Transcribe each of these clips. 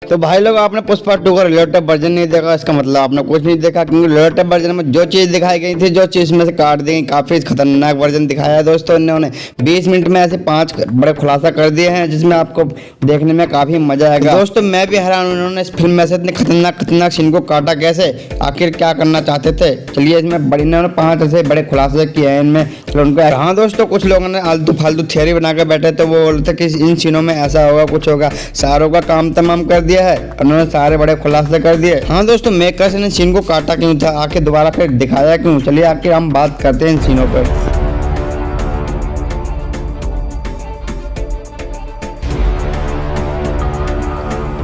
तो भाई लोग आपने पुष्पा 2 का रिलेटिव वर्जन नहीं देखा, इसका मतलब आपने कुछ नहीं देखा, क्योंकि रिलेटिव वर्जन में जो चीज़ दिखाई गई थी, जो चीज़ में से काट दी गई, काफ़ी खतरनाक वर्जन दिखाया है दोस्तों। इन्होंने 20 मिनट में ऐसे 5 बड़े खुलासा कर दिए हैं जिसमें आपको देखने में काफ़ी मजा आएगा। दोस्तों मैं भी हैरान हूं, उन्होंने इस फिल्म में से इतने खतरनाक सीन को काटा कैसे, आखिर क्या करना चाहते थे। चलिए इसमें बड़ी इन्होंने 5 ऐसे बड़े खुलासे किए हैं इनमें। चलो उनको हाँ दोस्तों, कुछ लोगों ने आलतू फालतू थियरी बना के बैठे थे, वो बोलते कि इन सीनों में ऐसा होगा, कुछ होगा। सारों का काम तमाम कर दिया है, उन्होंने सारे बड़े खुलासे कर दिए। हाँ दोस्तों, मेकर्स ने सीन को काटा क्यों था, आखिर दोबारा फिर दिखाया क्यों। चलिए आखिर हम बात करते हैं इन सीनों पर।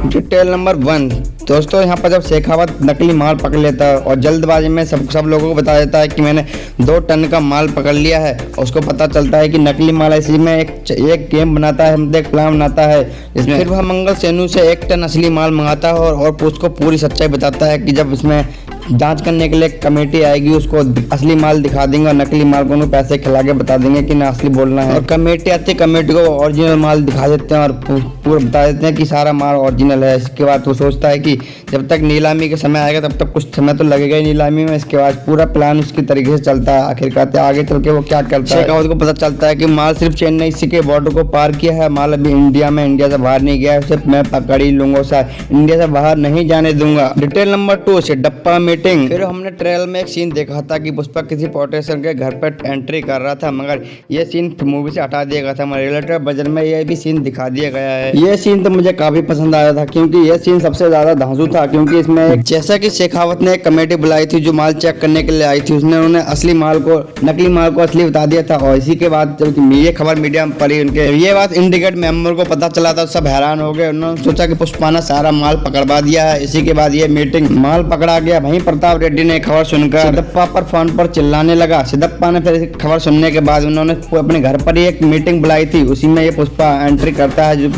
डिटेल नंबर 1 दोस्तों, यहाँ पर जब शेखावत नकली माल पकड़ लेता है और जल्दबाजी में सब लोगों को बता देता है कि मैंने 2 टन का माल पकड़ लिया है, उसको पता चलता है कि नकली माल, इसी में एक गेम बनाता है, मतलब एक प्लान बनाता है जिसमें फिर वह मंगल सेनू से 1 टन असली माल मंगाता है और उसको पूरी सच्चाई बताता है कि जब इसमें जांच करने के लिए कमेटी आएगी, उसको असली माल दिखा देंगे और नकली माल को पैसे खिला के बता देंगे कि ना असली बोलना है। और कमेटी आती है, कमेटी को ओरिजिनल माल दिखा देते हैं और पूरा बता देते हैं कि सारा माल ओरिजिनल है। इसके बाद वो सोचता है कि जब तक नीलामी के समय आएगा तब तक कुछ समय तो लगेगा ही नीलामी में। इसके बाद पूरा प्लान उसकी तरीके से चलता है। आखिरकार आगे चल के वो क्या करता है, शेखावत को पता चलता है कि माल सिर्फ चेन्नई के बॉर्डर को पार किया है, माल अभी इंडिया में, इंडिया से बाहर नहीं गया है, सिर्फ मैं पकड़ ही लूंगा, इंडिया से बाहर नहीं जाने दूंगा। डिटेल नंबर 2 से डप्पा मीटिंग। फिर हमने ट्रेलर में एक सीन देखा था कि पुष्पा किसी पॉलिटिशियन के घर पर एंट्री कर रहा था, मगर ये सीन मूवी से हटा दिया गया था, मगर रिलेटेड वर्जन में ये भी सीन दिखा दिया गया है। ये सीन तो मुझे काफी पसंद आया था, क्योंकि ये सीन सबसे ज्यादा धांसू था, क्योंकि इसमें जैसा कि शेखावत ने एक कमेटी बुलाई थी जो माल चेक करने के लिए आई थी, उन्होंने असली माल को, नकली माल को असली बता दिया था। और इसी के बाद जब ये खबर मीडिया में पड़ी, उनके ये बात इंडिकेट मेंबर को पता चला था, सब हैरान हो गए। उन्होंने सोचा कि पुष्पा ने सारा माल पकड़वा दिया है। इसी के बाद ये मीटिंग, माल पकड़ा गया। वहीं प्रताप रेड्डी ने खबर सुनकर सिद्धप्पा पर फोन पर चिल्लाने लगा। सिद्धप्पा ने फिर खबर सुनने के बाद उन्होंने अपने घर पर ही एक मीटिंग बुलाई थी, उसी में ये पुष्पा एंट्री करता है, जो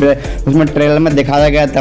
उसमें ट्रेलर में दिखाया गया था।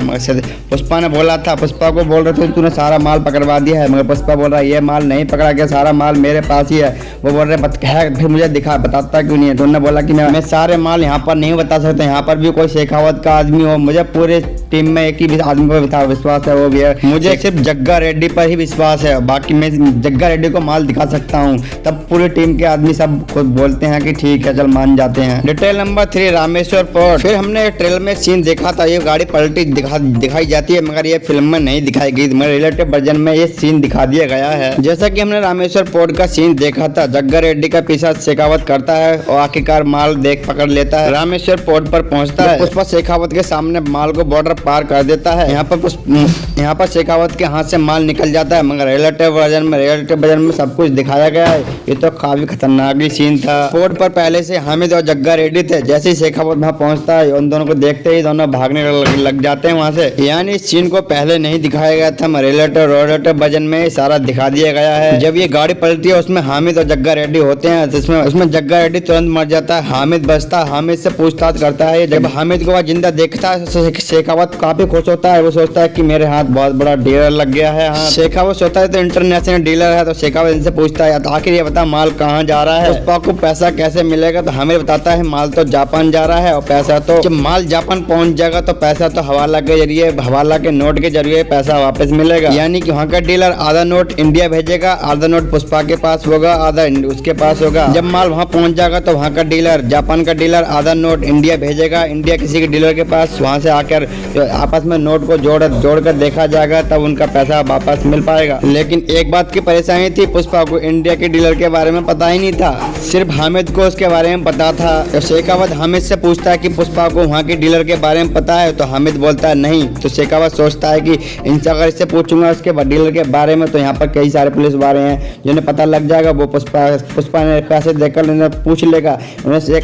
पुष्पा ने बोला था, पुष्पा को बोल रहे थे तूने सारा माल पकड़वा दिया है, मगर पुष्पा बोल रहा है ये माल नहीं पकड़ा गया, सारा माल मेरे पास ही है। वो बोल रहे फिर मुझे बताता क्यों नहीं है। तो उन्होंने बोला कि मैं सारे माल यहाँ पर नहीं बता सकता, यहाँ पर भी कोई शेखावत का आदमी हो, मुझे पूरे टीम में एक ही आदमी पर विश्वास है, वो भी है, मुझे सिर्फ जग्गा रेड्डी पर ही विश्वास है, बाकी मैं जग्गा रेड्डी को माल दिखा सकता हूँ। तब पूरी टीम के आदमी सब खुद बोलते हैं कि ठीक है चल मान जाते हैं। Detail number 3 Rameshwar port. फिर हमने ट्रेलर में सीन देखा था, ये गाड़ी पलटी दिखाई जाती है, मगर ये फिल्म में नहीं दिखाई गई, मगर रिलेटिव वर्जन में ये सीन दिखा दिया गया है। जैसा कि हमने रामेश्वर पोर्ट का सीन देखा था, जग्गा रेड्डी का पीछा शेखावत करता है और आखिरकार माल पकड़ लेता है। रामेश्वर पोर्ट पर पहुंचता है, पुष्पा शेखावत के सामने माल को बॉर्डर पार कर देता है। यहाँ पर शेखावत के हाथ से माल निकल जाता है, मगर रिलेटिव वर्जन में सब कुछ दिखाया गया है। ये तो काफी खतरनाक ही सीन था। पोर्ट पर पहले से हामिद और जग्गा रेड्डी थे। जैसे ही शेखावत वहाँ पहुंचता है, उन दोनों को देखते ही दोनों भागने लग जाते हैं वहाँ से। यानी इस सीन को पहले नहीं दिखाया गया था, रिलेटिव वर्जन में सारा दिखा दिया गया है। जब ये गाड़ी पलटी है, उसमें हामिद और जग्गा रेड्डी होते हैं, उसमें जग्गा रेड्डी तुरंत मर जाता है, हामिद बचता है, हामिद से पूछताछ करता है। जब हामिद को वह जिंदा देखता है, शेखावत काफी खुश होता है, वो सोचता है कि मेरे हाथ बहुत बड़ा डीलर लग गया है। हाँ, शेखावत सोचता है तो इंटरनेशनल डीलर है। तो शेखावत इनसे पूछता है आखिर ये बता माल कहाँ जा रहा है, पुष्पा को पैसा कैसे मिलेगा। तो हमें बताता है माल तो जापान जा रहा है, और पैसा तो जब माल जापान पहुंच जाएगा तो पैसा तो हवाला के जरिए, हवाला के नोट के जरिए पैसा वापस मिलेगा। यानी कि वहाँ का डीलर आधा नोट इंडिया भेजेगा, आधा नोट पुष्पा के पास होगा, आधा उसके पास होगा। जब माल वहाँ पहुंच जाएगा तो वहाँ का डीलर, जापान का डीलर आधा नोट इंडिया भेजेगा, इंडिया किसी के डीलर के पास, वहाँ से आकर आपस में नोट को जोड़ कर देखा जाएगा, तब उनका पैसा वापस मिल पाएगा। लेकिन एक बात की परेशानी थी, पुष्पा को इंडिया के डीलर के बारे में पता ही नहीं था, सिर्फ हामिद को उसके बारे में पता था। तो शेखावत हामिद से पूछता है कि पुष्पा को वहाँ के डीलर के बारे में पता है, तो हामिद बोलता है नहीं। तो शेखावत सोचता है कि इनसे अगर इससे पूछूंगा उसके डीलर के बारे में, तो यहाँ पर कई सारे पुलिस वाले हैं जिन्हें पता लग जाएगा, वो पुष्पा ने पैसे देकर उन्हें पूछ लेगा।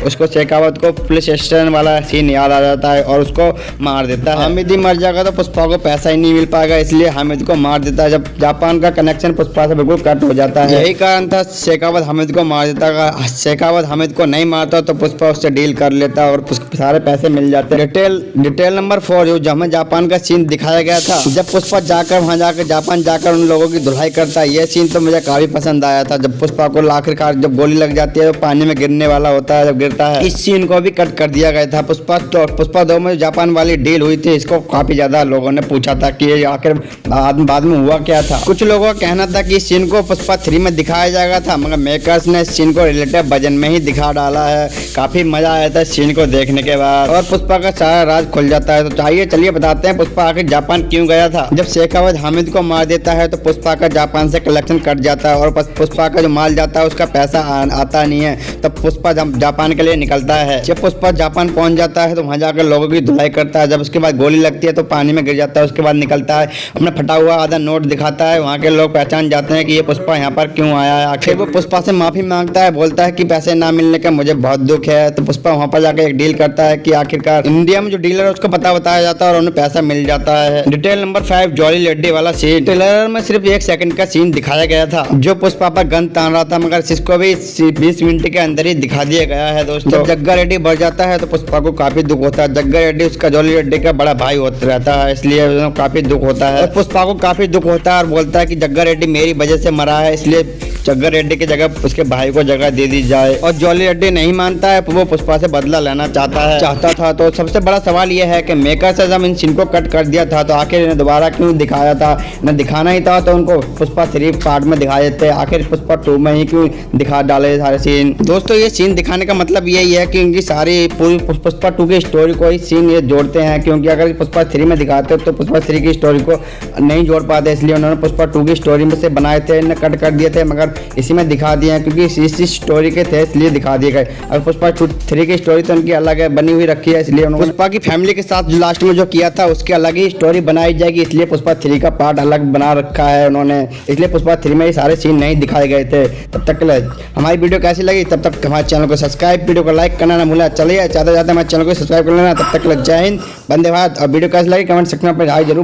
उसको शेखावत को पुलिस स्टेशन वाला सीन याद आ जाता है और उसको मार देता है। हामिद ही मर जाएगा तो पुष्पा को पैसा ही नहीं मिल पाएगा, इसलिए हामिद को मार देता है। जब जापान का कनेक्शन पुष्पा से बिल्कुल कट हो जाता है, यही कारण था शेखावत हामिद को मार देता है। शेखावत हामिद को नहीं मारता तो पुष्पा उससे डील कर लेता और सारे पैसे मिल जाते। डिटेल नंबर 4 जो हमें जापान का सीन दिखाया गया था, जब पुष्पा वहां जाकर जापान जाकर उन लोगों की धुलाई करता है, ये सीन तो मुझे काफी पसंद आया था। जब पुष्पा को आखिरकार जब गोली लग जाती है, तो पानी में गिरने वाला होता है, जब गिरता है, इस सीन को भी कट कर दिया गया था। पुष्पा 2 में जापान वाली डील हुई थी, से इसको काफी ज्यादा लोगों ने पूछा था कि ये आखिर बाद में हुआ क्या था। कुछ लोगों का कहना था कि इस सीन को पुष्पा 3 में दिखाया जाएगा था, मगर मेकर्स ने इस सीन को रिलेटिव वर्जन में ही दिखा डाला है। काफी मजा आया था सीन को देखने के बाद, और पुष्पा का सारा राज खुल जाता है। तो चलिए बताते हैं पुष्पा आखिर जापान क्यों गया था। जब शेखावत हामिद को मार देता है तो पुष्पा का जापान से कलेक्शन कट जाता है, और पुष्पा का जो माल जाता है उसका पैसा आता नहीं है। तब पुष्पा जापान के लिए निकलता है। जब पुष्पा जापान पहुंच जाता है तो वहां जाकर लोगों की धुलाई करता है। जब उसके बाद गोली लगती है तो पानी में गिर जाता है। उसके बाद निकलता है, अपना फटा हुआ आधा नोट दिखाता है। वहाँ के लोग पहचान जाते हैं कि ये पुष्पा यहाँ पर क्यों आया है। आखिर वो पुष्पा से माफी मांगता है, बोलता है कि पैसे ना मिलने का मुझे बहुत दुख है। तो पुष्पा वहाँ पर जाकर एक डील करता है कि आखिरकार इंडिया में जो डीलर है उसको पता बताया जाता है और उन्हें पैसा मिल जाता है। डिटेल नंबर 5 जॉली लड्डी वाला सीन। ट्रेलर में सिर्फ 1 सेकंड का सीन दिखाया गया था जो पुष्पा पर गन तान रहा था, मगर इसको भी 20 मिनट के अंदर ही दिखा दिया गया है दोस्तों। जब जग्गा रेड्डी बढ़ जाता है तो पुष्पा को काफी दुख होता है। जग्गा रेड्डी उसका जॉली रेड्डी का बड़ा भाई होता रहता है, इसलिए काफी दुख होता है। और पुष्पा को काफी दुख होता है और बोलता है कि जग्गा रेड्डी मेरी वजह से मरा है, इसलिए जग्गा रेड्डी की जगह उसके भाई को जगह दे दी जाए। और जॉली रेड्डी नहीं मानता है, वो पुष्पा से बदला लेना चाहता था। तो सबसे बड़ा सवाल यह है कि मेकर से जब इन सीन को कट कर दिया था तो आखिर इन्हें दोबारा क्यों दिखाया था। न दिखाना ही था तो उनको पुष्पा 3 पार्ट में दिखा देते, आखिर पुष्पा 2 में ही क्यों दिखा डाले सारे सीन। दोस्तों ये सीन दिखाने का मतलब यही है कि इनकी सारी पूरी पुष्पा 2 की स्टोरी को ही सीन ये जोड़ते हैं, क्योंकि अगर पुष्पा 3 में दिखाते तो पुष्पा 3 की स्टोरी को नहीं जोड़ पाते, इसलिए उन्होंने पुष्पा 2 की स्टोरी में से बनाए थे, इन्हें कट कर दिए थे, मगर इसी में दिखा दिए हैं क्योंकि इसी स्टोरी के थे इसलिए दिखा दिए गए। और पुष्पा 3 की स्टोरी तो उनकी अलग है, बनी हुई रखी है, इसलिए उन्होंने पुष्पा की फैमिली के साथ लास्ट में जो किया था उसकी अलग ही स्टोरी बनाई जाएगी, इसलिए पुष्पा 3 का पार्ट अलग बना रखा है उन्होंने, इसलिए पुष्पा 3 में ये सारे सीन नहीं दिखाए गए थे। तब तक हमारी वीडियो कैसी लगी, तब तक हमारे चैनल को सब्सक्राइब, वीडियो को लाइक करना ना भूलें। चलिए ज़्यादा हमारे चैनल को सब्सक्राइब कर लेना। तब तक जय हिंद, वंदे भारत। और वीडियो कैसी लगी कमेंट सेक्शन में राय जरूर